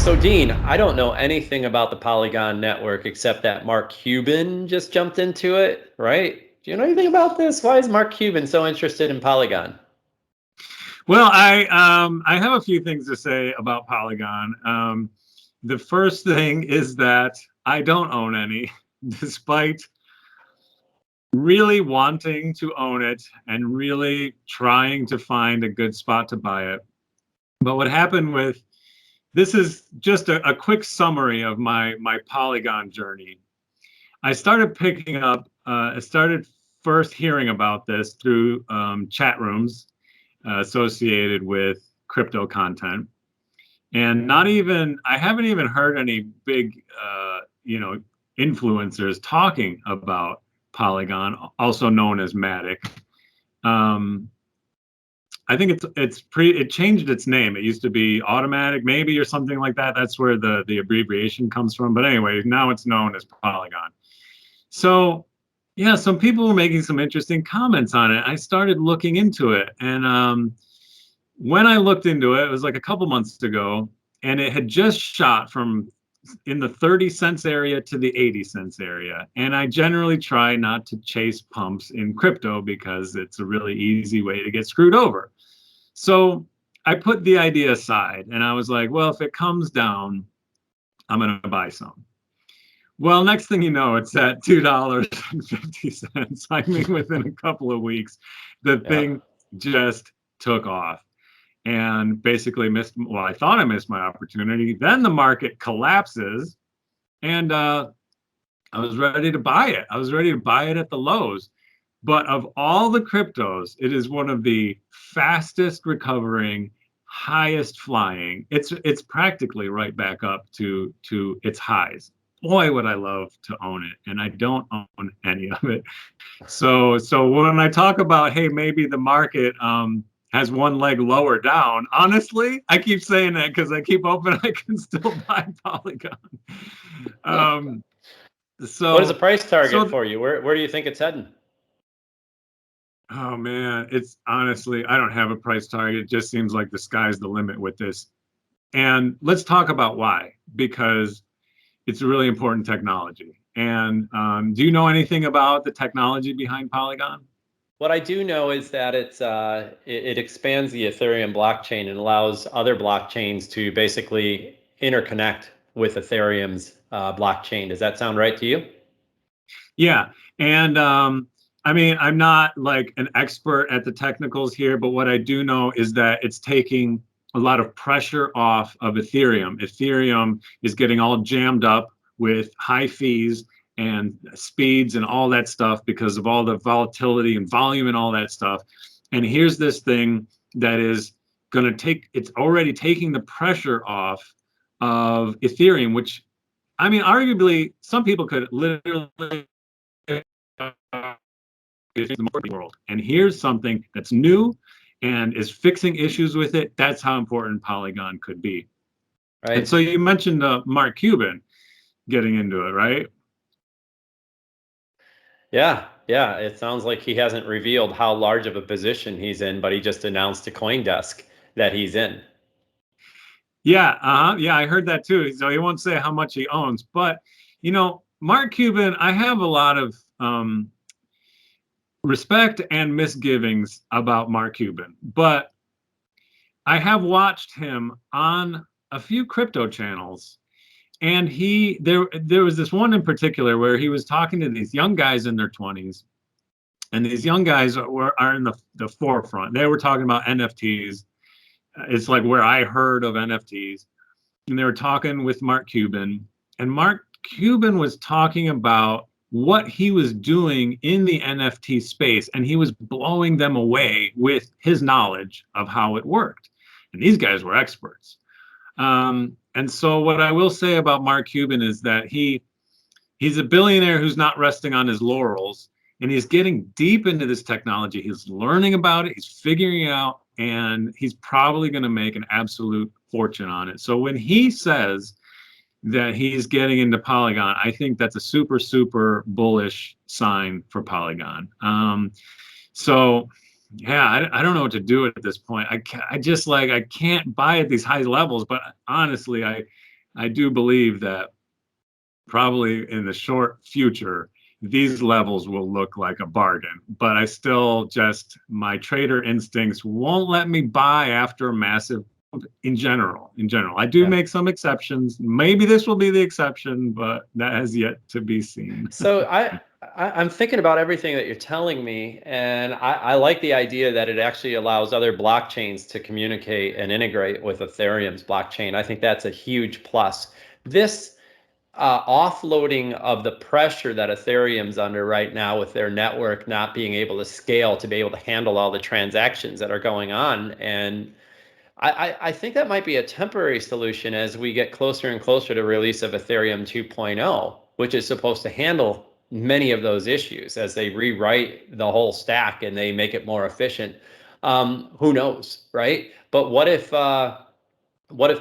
So Dean, I don't know anything about the Polygon network except that Mark Cuban just jumped into it, right? Do you know anything about this? Why is Mark Cuban so interested in Polygon? Well, I have a few things to say about Polygon. The first thing is that I don't own any, despite really wanting to own it and really trying to find a good spot to buy it. But what happened with this is just a quick summary of my Polygon journey. I started picking up. I started first hearing about this through chat rooms associated with crypto content, and not even I haven't even heard any big influencers talking about Polygon, also known as Matic. I think it changed its name. It used to be Automatic, maybe, or something like that. That's where the abbreviation comes from. But anyway, now it's known as Polygon. So yeah, some people were making some interesting comments on it. I started looking into it, and when I looked into it, it was like a couple months ago, and it had just shot from in the 30 cents area to the 80 cents area. And I generally try not to chase pumps in crypto because it's a really easy way to get screwed over. So I put the idea aside and I was like, well, if it comes down, I'm going to buy some. Well, next thing you know, it's at $2.50. I mean, within a couple of weeks, the thing just took off and basically missed. Well, I thought I missed my opportunity. Then the market collapses, and I was ready to buy it. I was ready to buy it at the lows. But of all the cryptos, it is one of the fastest recovering, highest flying. It's practically right back up to its highs. Boy, would I love to own it, and I don't own any of it. So when I talk about, hey, maybe the market has one leg lower down, honestly, I keep saying that because I keep hoping I can still buy Polygon. What is the price target for you? Where do you think it's heading? Oh man, it's honestly, I don't have a price target. It just seems like the sky's the limit with this. And let's talk about why, because it's a really important technology. And do you know anything about the technology behind Polygon? What I do know is that it expands the Ethereum blockchain and allows other blockchains to basically interconnect with Ethereum's blockchain. Does that sound right to you? Yeah. And I mean, I'm not like an expert at the technicals here, but what I do know is that it's taking a lot of pressure off of Ethereum. Ethereum is getting all jammed up with high fees and speeds and all that stuff because of all the volatility and volume and all that stuff. And here's this thing that is going to it's already taking the pressure off of Ethereum, which, I mean, arguably, some people could literally the world. And here's something that's new and is fixing issues with it. That's how important Polygon could be. Right. And so you mentioned Mark Cuban getting into it, right? Yeah. It sounds like he hasn't revealed how large of a position he's in, but he just announced to CoinDesk that he's in. Yeah, yeah, I heard that too. So he won't say how much he owns, but Mark Cuban, I have a lot of respect and misgivings about Mark Cuban, but I have watched him on a few crypto channels, and there was this one in particular where he was talking to these young guys in their 20s, and these young guys are in the forefront. They were talking about NFTs. It's like where I heard of NFTs, and they were talking with Mark Cuban, and Mark Cuban was talking about what he was doing in the NFT space, and he was blowing them away with his knowledge of how it worked. And these guys were experts. And so what I will say about Mark Cuban is that he's a billionaire who's not resting on his laurels, and he's getting deep into this technology. He's learning about it, he's figuring it out, and he's probably going to make an absolute fortune on it. So when he says that he's getting into Polygon, I think that's a super, super bullish sign for Polygon. So yeah, I don't know what to do at this point. I just I can't buy at these high levels, but honestly, I do believe that probably in the short future, these levels will look like a bargain. But I still just, my trader instincts won't let me buy after a massive in general. I do make some exceptions. Maybe this will be the exception, but that has yet to be seen. So I'm thinking about everything that you're telling me, and I like the idea that it actually allows other blockchains to communicate and integrate with Ethereum's blockchain. I think that's a huge plus. This offloading of the pressure that Ethereum's under right now with their network not being able to scale to be able to handle all the transactions that are going on. And I think that might be a temporary solution as we get closer and closer to release of Ethereum 2.0, which is supposed to handle many of those issues as they rewrite the whole stack and they make it more efficient. Who knows, right? But what if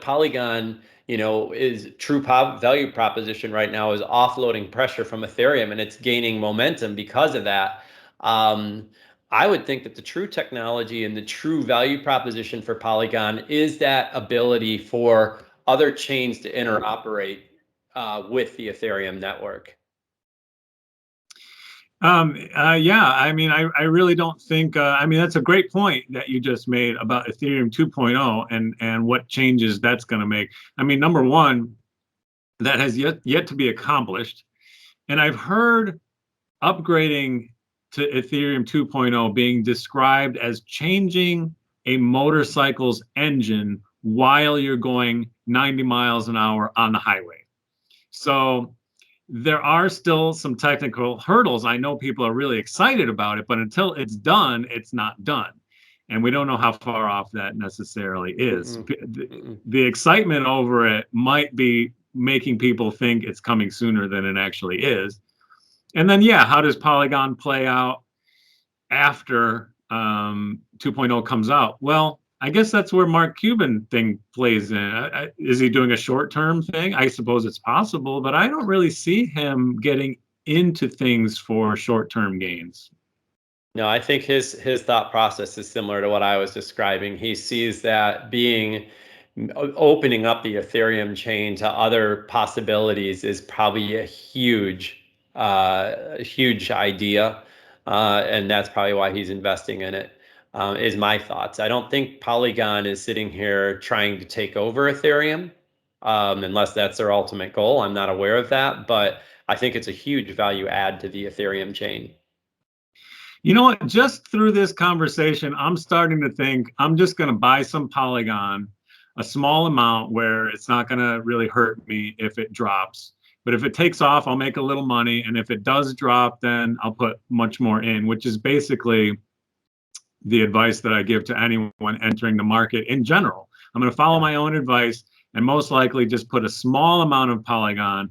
Polygon, is true value proposition right now is offloading pressure from Ethereum and it's gaining momentum because of that? Um, I would think that the true technology and the true value proposition for Polygon is that ability for other chains to interoperate with the Ethereum network. Yeah, I mean, I really don't think, I mean, that's a great point that you just made about Ethereum 2.0 and what changes that's going to make. I mean, number one, that has yet to be accomplished. And I've heard upgrading to Ethereum 2.0 being described as changing a motorcycle's engine while you're going 90 miles an hour on the highway. So there are still some technical hurdles. I know people are really excited about it, but until it's done, it's not done. And we don't know how far off that necessarily is. The excitement over it might be making people think it's coming sooner than it actually is. And then, yeah, how does Polygon play out after 2.0 comes out? Well, I guess that's where Mark Cuban thing plays in. Is he doing a short-term thing? I suppose it's possible, but I don't really see him getting into things for short-term gains. No, I think his thought process is similar to what I was describing. He sees that being opening up the Ethereum chain to other possibilities is probably a huge idea, and that's probably why he's investing in it. Is my thoughts. I don't think Polygon is sitting here trying to take over Ethereum, unless that's their ultimate goal. I'm not aware of that, but I think it's a huge value add to the Ethereum chain. You know what? Just through this conversation, I'm starting to think I'm just going to buy some Polygon, a small amount where it's not going to really hurt me if it drops. But if it takes off, I'll make a little money. And if it does drop, then I'll put much more in, which is basically the advice that I give to anyone entering the market in general. I'm going to follow my own advice and most likely just put a small amount of Polygon.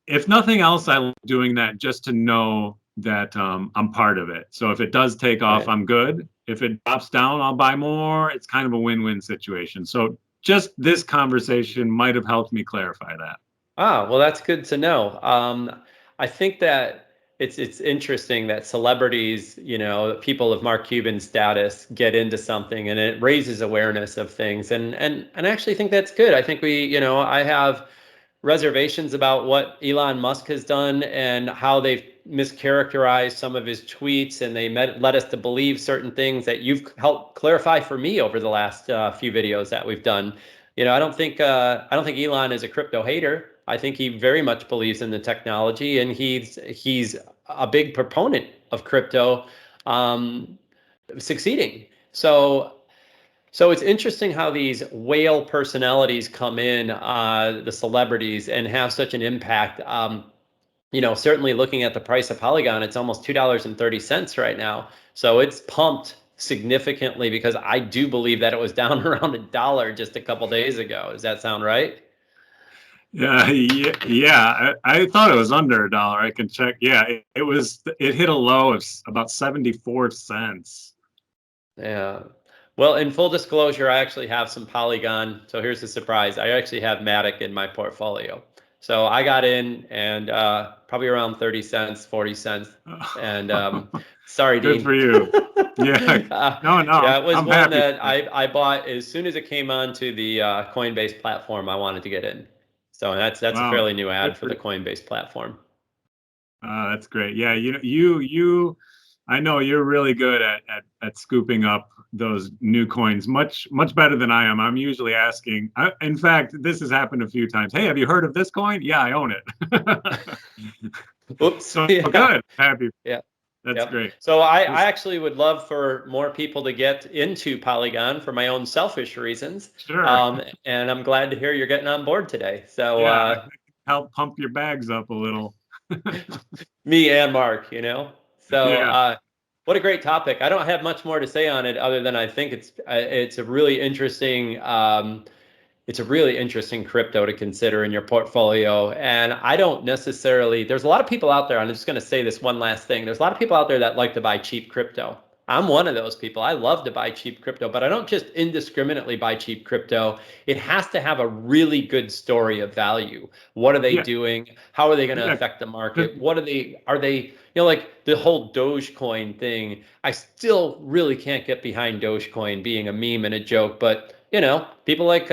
If nothing else, I'm doing that just to know that I'm part of it. So if it does take off, I'm good. If it drops down, I'll buy more. It's kind of a win-win situation. So just this conversation might have helped me clarify that. Ah, well, that's good to know. I think that it's interesting that celebrities, people of Mark Cuban status get into something and it raises awareness of things. And I actually think that's good. I think I have reservations about what Elon Musk has done and how they've mischaracterized some of his tweets, and they led us to believe certain things that you've helped clarify for me over the last few videos that we've done. I don't think Elon is a crypto hater. I think he very much believes in the technology, and he's a big proponent of crypto succeeding. So it's interesting how these whale personalities come in, the celebrities, and have such an impact. Certainly looking at the price of Polygon, it's almost $2.30 right now. So it's pumped significantly because I do believe that it was down around $1 just a couple days ago. Does that sound right? Yeah. I thought it was under $1. I can check. Yeah, it hit a low of about 74 cents. Yeah. Well, in full disclosure, I actually have some Polygon. So here's the surprise. I actually have Matic in my portfolio. So I got in and probably around 30 cents, 40 cents. And sorry, Good Dean. for you. Yeah. No, Yeah, it was I'm one happy. that I bought as soon as it came onto the Coinbase platform. I wanted to get in. So that's a Wow. fairly new Good ad for for the Coinbase platform. That's great. Yeah, I know you're really good at scooping up those new coins, much better than I am. I'm usually asking. In fact, this has happened a few times. Hey, have you heard of this coin? Yeah, I own it. Oops. So Yeah. good. Happy. Yeah. That's Yep. great. So I This, actually would love for more people to get into Polygon for my own selfish reasons. sure. And I'm glad to hear you're getting on board today. So Yeah, I can help pump your bags up a little. me and Mark, you know. So Yeah. what a great topic. I don't have much more to say on it other than I think it's a really interesting it's a really interesting crypto to consider in your portfolio. And I don't necessarily, there's a lot of people out there, I'm just going to say this one last thing. There's a lot of people out there that like to buy cheap crypto. I'm one of those people. I love to buy cheap crypto, but I don't just indiscriminately buy cheap crypto. It has to have a really good story of value. What are they Yeah. doing? How are they going to Yeah. affect the 'Cause- market? Are they, like the whole Dogecoin thing? I still really can't get behind Dogecoin being a meme and a joke, but people like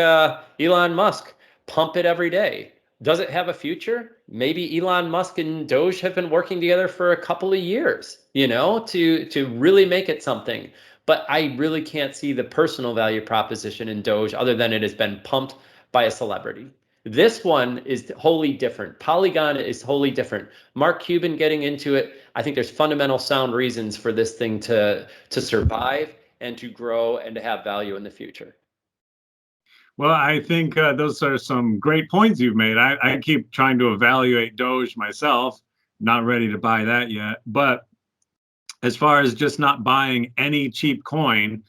Elon Musk pump it every day. Does it have a future? Maybe Elon Musk and Doge have been working together for a couple of years, to really make it something. But I really can't see the personal value proposition in Doge other than it has been pumped by a celebrity. This one is wholly different. Polygon is wholly different. Mark Cuban getting into it, I think there's fundamental sound reasons for this thing to survive and to grow and to have value in the future. Well, I think those are some great points you've made. I keep trying to evaluate Doge myself. Not ready to buy that yet. But as far as just not buying any cheap coin,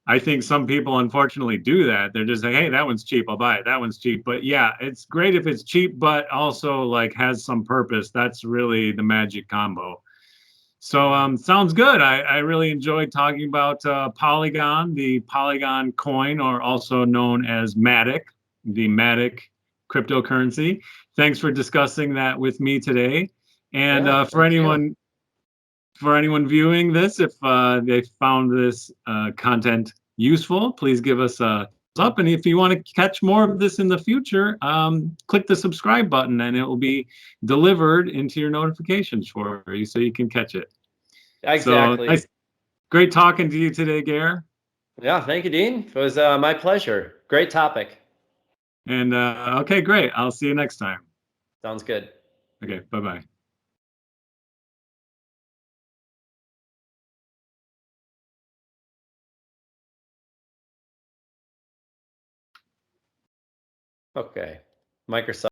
I think some people unfortunately do that. They're just like, hey, that one's cheap, I'll buy it. That one's cheap. But yeah, it's great if it's cheap, but also like has some purpose. That's really the magic combo. So sounds good. I really enjoyed talking about Polygon, the Polygon coin, or also known as Matic, the Matic cryptocurrency. Thanks for discussing that with me today. And Yeah, thank you. for anyone viewing this, if they found this content useful, please give us a thumbs up. And if you want to catch more of this in the future, click the subscribe button and it will be delivered into your notifications for you so you can catch it. So Exactly. nice, great talking to you today, Gare. Yeah, thank you, Dean. It was my pleasure. Great topic. And okay, great. I'll see you next time. Sounds good. Okay, bye-bye. Okay. Microsoft.